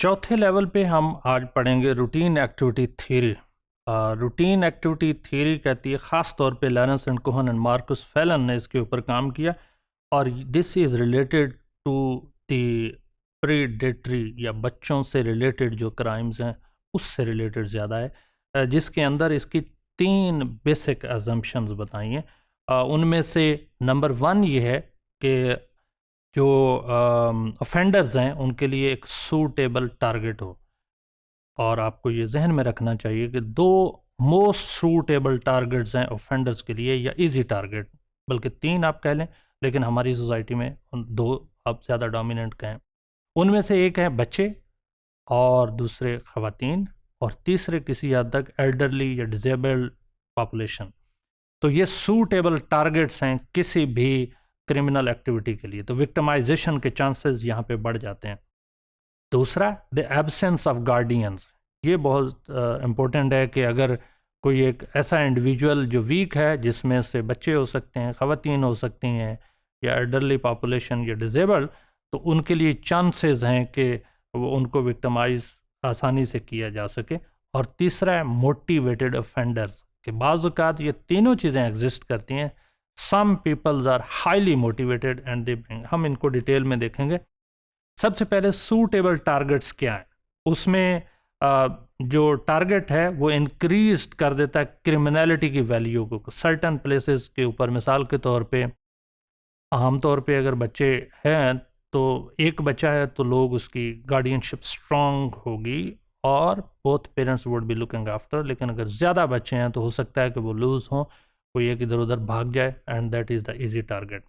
चौथे लेवल पे हम आज पढ़ेंगे routine activity theory. Routine activity theory कहती है, ख़ास तौर पे Lawrence and Cohen and Marcus Felson ने इसके ऊपर काम किया और this is related to the predatory या बच्चों से रिलेटेड जो क्राइम्स हैं उससे रिलेटेड ज़्यादा है, जिसके अंदर इसकी 3 बेसिक अजम्पशंस बताई हैं। उनमें से नंबर 1 ये है कि जो ऑफेंडर्स हैं उनके लिए एक सूटेबल टारगेट हो, और आपको ये जहन में रखना चाहिए कि 2 मोस्ट सूटेबल टारगेट्स हैं ऑफेंडर्स के लिए, या इजी टारगेट, बल्कि 3 आप कह लें, लेकिन हमारी सोसाइटी में 2 आप ज़्यादा डोमिनेंट कहें। उनमें से एक है बच्चे और दूसरे ख़वातीन और तीसरे किसी हद तक एल्डरली या डिसेबल्ड पॉपुलेशन। तो ये सूटेबल टारगेट्स हैं किसी भी क्रिमिनल एक्टिविटी के लिए, तो विक्टिमाइजेशन के चांसेस यहाँ पे बढ़ जाते हैं। दूसरा, द एब्सेंस ऑफ गार्डियंस। ये बहुत इम्पोर्टेंट है कि अगर कोई एक ऐसा इंडिविजुअल जो वीक है, जिसमें से बच्चे हो सकते हैं, ख़वातीन हो सकती हैं, या एल्डरली पॉपुलेशन या डिसेबल्ड, तो उनके लिए चांसेस हैं कि वो उनको विक्टिमाइज आसानी से किया जा सके। और तीसरा है मोटिवेटेड ऑफेंडर्स, कि बाज़ औक़ात ये तीनों चीज़ें एग्जिस्ट करती हैं। Some peoples are highly motivated and they bring, हम इनको डिटेल में देखेंगे। सबसे पहले सूटेबल टारगेट्स क्या है, उसमें जो टारगेट है वो इंक्रीज कर देता है क्रिमिनलिटी की वैल्यू को सर्टन प्लेसेस के ऊपर। मिसाल के तौर पे, आम तौर पे अगर बच्चे हैं तो एक बच्चा है तो लोग उसकी गार्डियनशिप स्ट्रांग होगी और both parents would be looking after. लेकिन अगर ज़्यादा बच्चे हैं तो हो सकता है कि वो लूज़ हों, कोई एक इधर उधर भाग जाए, and that is the easy target.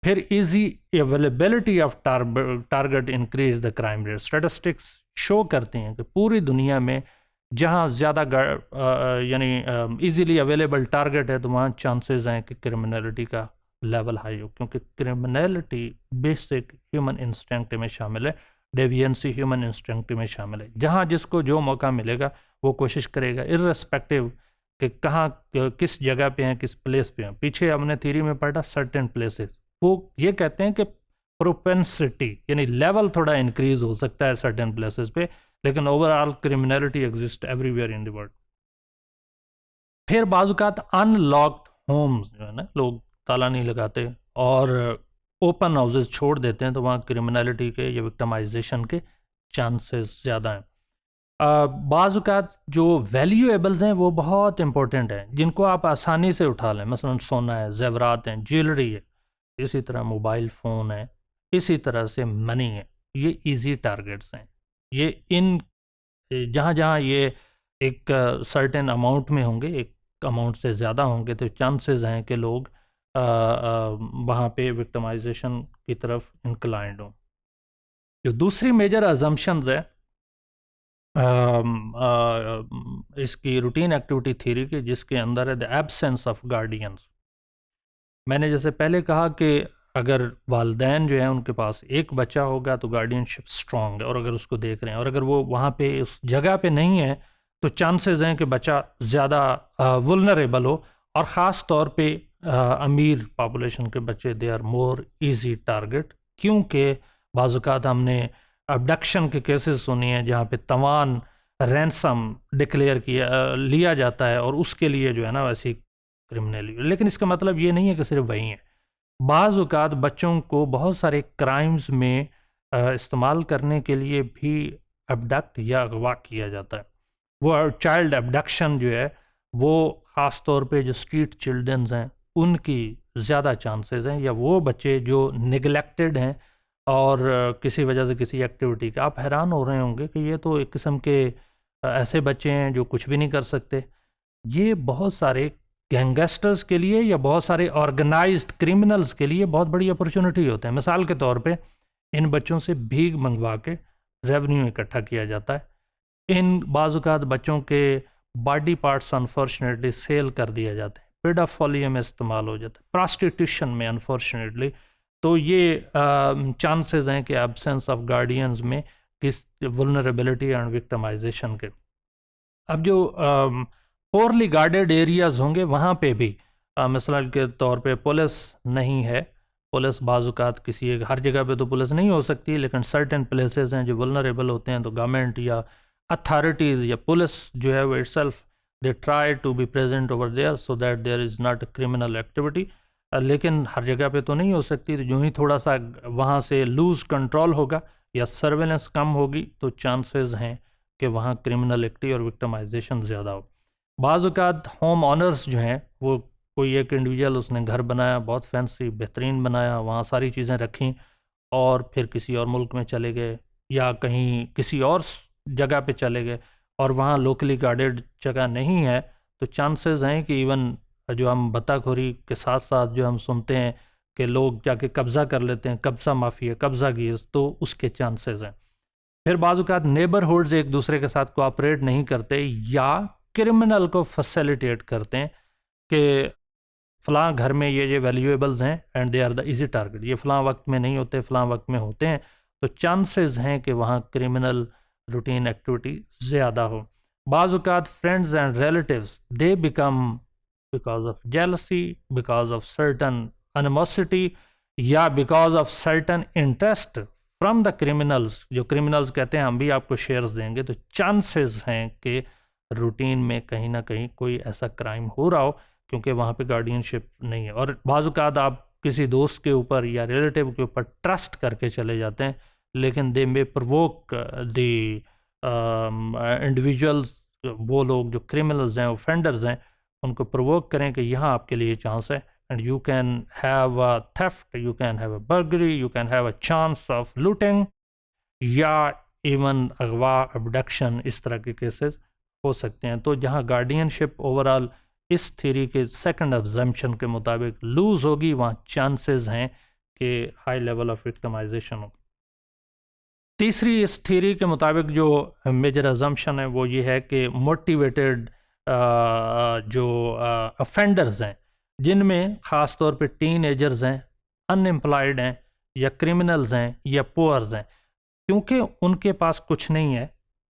फिर easy availability of target increase the crime rate. Statistics show करते हैं कि पूरी दुनिया में जहाँ ज़्यादा यानी इजीली अवेलेबल टारगेट है तो वहाँ चांसेस हैं कि क्रिमिनलिटी का लेवल हाई हो, क्योंकि क्रिमिनलिटी बेसिक ह्यूमन इंस्टिंक्ट में शामिल है, डेविएंसी ह्यूमन इंस्टिंक्ट में शामिल है। जहाँ जिसको जो मौका मिलेगा वो कोशिश करेगा, इर्रेस्पेक्टिव कि कहाँ किस जगह पे हैं, किस प्लेस पे हैं। पीछे हमने थ्योरी में पढ़ा सर्टेन प्लेसेस, वो ये कहते हैं कि प्रोपेंसिटी यानी लेवल थोड़ा इंक्रीज हो सकता है सर्टेन प्लेसेस पे, लेकिन overall criminality exist everywhere in the world. फिर बाज़-औक़ात अनलॉक्ड होम्स जो है ना, लोग ताला नहीं लगाते और ओपन हाउसेस छोड़ देते हैं, तो वहाँ क्रिमिनलिटी के या विक्टिमाइजेशन के चांसेस ज़्यादा हैं। बाज़-औक़ात जो वैल्यूएबल्स हैं वो बहुत इंपॉर्टेंट हैं, जिनको आप आसानी से उठा लें। मसलन सोना है, ज़ेवरात हैं, ज्वेलरी है, इसी तरह मोबाइल फ़ोन है, इसी तरह से मनी है। ये इजी टारगेट्स हैं। ये इन जहाँ जहाँ ये एक सर्टेन अमाउंट में होंगे, एक अमाउंट से ज़्यादा होंगे, तो चांसेस हैं कि लोग वहाँ पे विक्टिमाइजेशन की तरफ इंक्लाइंड हों। जो दूसरी मेजर अजम्पशंस है इसकी रूटीन एक्टिविटी थ्योरी के, जिसके अंदर है द एब्सेंस ऑफ गार्डियंस। मैंने जैसे पहले कहा कि अगर वालिदैन जो है उनके पास एक बच्चा होगा तो गार्डियनशिप स्ट्रॉन्ग है, और अगर उसको देख रहे हैं, और अगर वो वहाँ पे उस जगह पे नहीं है तो चांसेस हैं कि बच्चा ज़्यादा वुल्नरेबल हो। और ख़ास तौर पे अमीर पॉपुलेशन के बच्चे they are more easy target, क्योंकि बाज़-औक़ात हमने अबडक्शन के केसेस सुनी हैं जहाँ पे तवान रैंसम डिक्लेयर लिया जाता है, और उसके लिए जो है ना वैसी क्रिमिनल। लेकिन इसका मतलब ये नहीं है कि सिर्फ वही है। बाज़ औक़ात बच्चों को बहुत सारे क्राइम्स में इस्तेमाल करने के लिए भी अबडक्ट या अगवा किया जाता है। वो चाइल्ड अबडक्शन जो है वो ख़ास तौर पे जो स्ट्रीट चिल्ड्रंस हैं उनकी ज़्यादा चांसेस हैं, या वो बच्चे जो निगलेक्टेड हैं और किसी वजह से किसी एक्टिविटी का। आप हैरान हो रहे होंगे कि ये तो एक किस्म के ऐसे बच्चे हैं जो कुछ भी नहीं कर सकते। ये बहुत सारे गैंगस्टर्स के लिए या बहुत सारे ऑर्गेनाइज्ड क्रिमिनल्स के लिए बहुत बड़ी अपॉर्चुनिटी होते हैं। मिसाल के तौर पे इन बच्चों से भीख मंगवा के रेवेन्यू इकट्ठा किया जाता है। इन बाज़-औक़ात बच्चों के बॉडी पार्ट्स अनफॉर्चुनेटली सेल कर दिया जाता है, पेडोफिलिया में इस्तेमाल हो जाता है, प्रॉस्टिट्यूशन में अनफॉर्चुनेटली। तो ये चांसेस हैं कि एब्सेंस ऑफ गार्डियंस में किस वुल्नरेबिलिटी एंड विक्टिमाइजेशन के। अब जो पोरली गार्डेड एरियाज़ होंगे वहाँ पे भी मिसाल के तौर पे पुलिस नहीं है, पुलिस बाज़-औक़ात किसी एक हर जगह पे तो पुलिस नहीं हो सकती, लेकिन सर्टेन प्लेसेस हैं जो वल्नरेबल होते हैं, तो गवर्नमेंट या अथॉरिटीज़ या पुलिस जो है वो itself they try to be present over there so that there is not a criminal activity. लेकिन हर जगह पे तो नहीं हो सकती, तो यूँ ही थोड़ा सा वहाँ से लूज़ कंट्रोल होगा या सर्वेलेंस कम होगी तो चांसेस हैं कि वहाँ क्रिमिनल एक्टिविटी और विक्टिमाइजेशन ज़्यादा हो। बाज़ औक़ात होम ऑनर्स जो हैं वो कोई एक इंडिविजुअल उसने घर बनाया, बहुत फैंसी बेहतरीन बनाया, वहाँ सारी चीज़ें रखीं और फिर किसी और मुल्क में चले गए या कहीं किसी और जगह पे चले गए और वहाँ लोकली गार्डेड जगह नहीं है, तो चांसेस हैं कि इवन जो हम बत्ताखोरी के साथ साथ जो हम सुनते हैं कि लोग जाके कब्ज़ा कर लेते हैं, कब्ज़ा माफिया, कब्ज़ा गीज़, तो उसके चांसेस हैं। फिर बाज़ औक़ात नेबरहुड्स एक दूसरे के साथ कोऑपरेट नहीं करते या क्रिमिनल को फैसिलिटेट करते हैं कि फ़लाँ घर में ये वैल्यूएबल्स हैं and they are the easy target, ये फ़लाँ वक्त में नहीं होते, फ़लाँ वक्त में होते हैं, तो चांसेस हैं कि वहाँ क्रिमिनल रूटीन एक्टिविटी ज़्यादा हो। बाज़ औक़ात friends and relatives they become because of jealousy, because of certain animosity या because of certain interest from the criminals, जो क्रिमिनल्स कहते हैं हम भी आपको शेयर्स देंगे, तो चांसेस हैं कि रूटीन में कहीं ना कहीं कोई ऐसा क्राइम हो रहा हो क्योंकि वहाँ पे गार्डियनशिप नहीं है। और बाज़ औक़ात आप किसी दोस्त के ऊपर या रिलेटिव के ऊपर ट्रस्ट करके चले जाते हैं, लेकिन दे में प्रवोक द इंडिविजुअल्स, वो लोग जो क्रिमिनल्स हैं, ऑफेंडर्स हैं, उनको प्रवोक करें कि यहाँ आपके लिए चांस है and you can have a theft, you can have a burglary, you can have a chance of looting या इवन अगवा, अबडक्शन, इस तरह के केसेस हो सकते हैं। तो जहाँ गार्डियनशिप ओवरऑल इस थ्योरी के सेकंड अजम्पशन के मुताबिक लूज़ होगी, वहाँ चांसेस हैं कि हाई लेवल ऑफ विक्टिमाइजेशन हो। तीसरी इस थ्योरी के मुताबिक जो मेजर अजम्पशन है वो ये है कि मोटिवेटेड जो अफेंडर्स हैं, जिनमें ख़ास तौर पे टीन एजर्स हैं, अनएम्प्लॉयड हैं या क्रिमिनल्स हैं या पुअर्स हैं, क्योंकि उनके पास कुछ नहीं है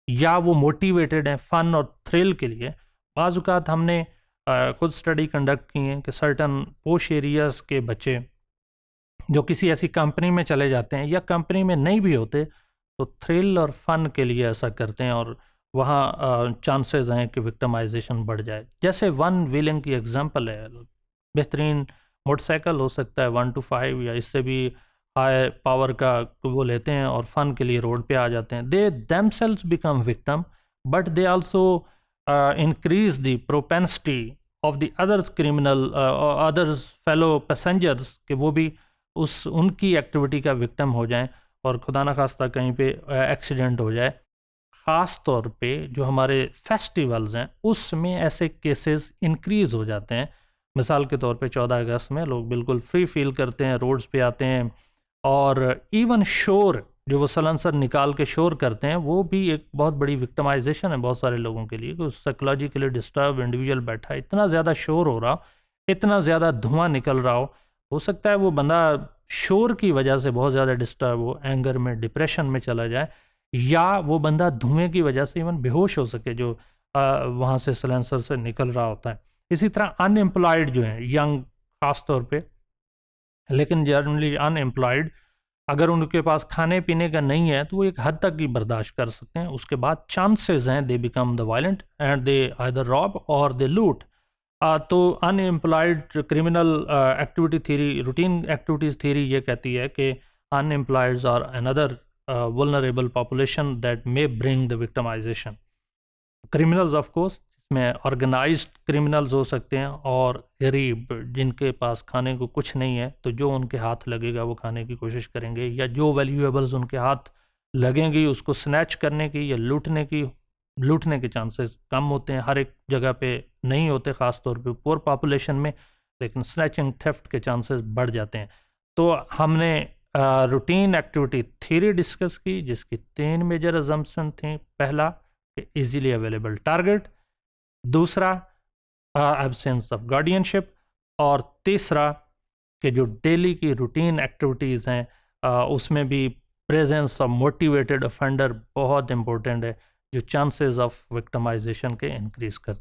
या वो मोटिवेटेड हैं फ़न और थ्रिल के लिए। बाज़ औक़ात हमने खुद स्टडी कंडक्ट की हैं कि सर्टन पोश एरियाज़ के बच्चे जो किसी ऐसी कंपनी में चले जाते हैं या कंपनी में नहीं भी होते, तो थ्रिल और फ़न के लिए ऐसा करते हैं और वहाँ चांसेस हैं कि विक्टिमाइजेशन बढ़ जाए। जैसे वन व्हीलिंग की एग्जांपल है, बेहतरीन मोटरसाइकिल हो सकता है 1 to 5 या इससे भी हाई पावर का वो लेते हैं और फ़न के लिए रोड पे आ जाते हैं। They themselves become victim but they also increase the propensity of the others criminal others fellow passengers कि वो भी उनकी एक्टिविटी का विक्टिम हो जाएं और खुदा न खास्ता कहीं पे एक्सीडेंट हो जाए। ख़ास तौर पे जो हमारे फेस्टिवल्स हैं उसमें ऐसे केसेस इंक्रीज़ हो जाते हैं। मिसाल के तौर पे 14 अगस्त में लोग बिल्कुल फ्री फील करते हैं, रोड्स पे आते हैं और इवन शोर जो वो सलनसर निकाल के शोर करते हैं, वो भी एक बहुत बड़ी विक्टिमाइजेशन है बहुत सारे लोगों के लिए कि साइकोलॉजिकली डिस्टर्ब इंडिविजुअल बैठा है, इतना ज़्यादा शोर हो रहा, इतना ज़्यादा धुआं निकल रहा हो सकता है वो बंदा शोर की वजह से बहुत ज़्यादा डिस्टर्ब हो, एंगर में, डिप्रेशन में चला जाए, या वो बंदा धुएँ की वजह से इवन बेहोश हो सके जो वहाँ से सलेंसर से निकल रहा होता है। इसी तरह अनएम्प्लॉयड जो हैं, यंग ख़ास तौर पे, लेकिन जनरली अनएम्प्लॉयड, अगर उनके पास खाने पीने का नहीं है तो वो एक हद तक ही बर्दाश्त कर सकते हैं, उसके बाद चांसेस हैं they become the violent and they either rob और दे लूट। तो unemployed criminal activity theory, routine activities theory ये कहती है कि unemployeds are another vulnerable population that may bring the victimization. Criminals of course में organized criminals हो सकते हैं और गरीब जिनके पास खाने को कुछ नहीं है, तो जो उनके हाथ लगेगा वो खाने की कोशिश करेंगे, या जो वैल्यूएबल्स उनके हाथ लगेंगी उसको स्नैच करने की या लूटने के चांसेस कम होते हैं। हर एक जगह पे नहीं होते, ख़ास तौर पे पुअर पॉपुलेशन में, लेकिन स्नैचिंग थेफ्ट के चांसेस बढ़ जाते हैं। तो हमने रूटीन एक्टिविटी थ्योरी डिस्कस की जिसकी 3 मेजर अजम्पशन थी। पहला कि इजीली अवेलेबल टारगेट, दूसरा एब्सेंस ऑफ गार्डियनशिप, और तीसरा कि जो डेली की रूटीन एक्टिविटीज़ हैं उसमें भी प्रेजेंस ऑफ मोटिवेटेड ऑफेंडर बहुत इंपॉर्टेंट है, जो चांसेस ऑफ विक्टिमाइजेशन के इंक्रीज़ कर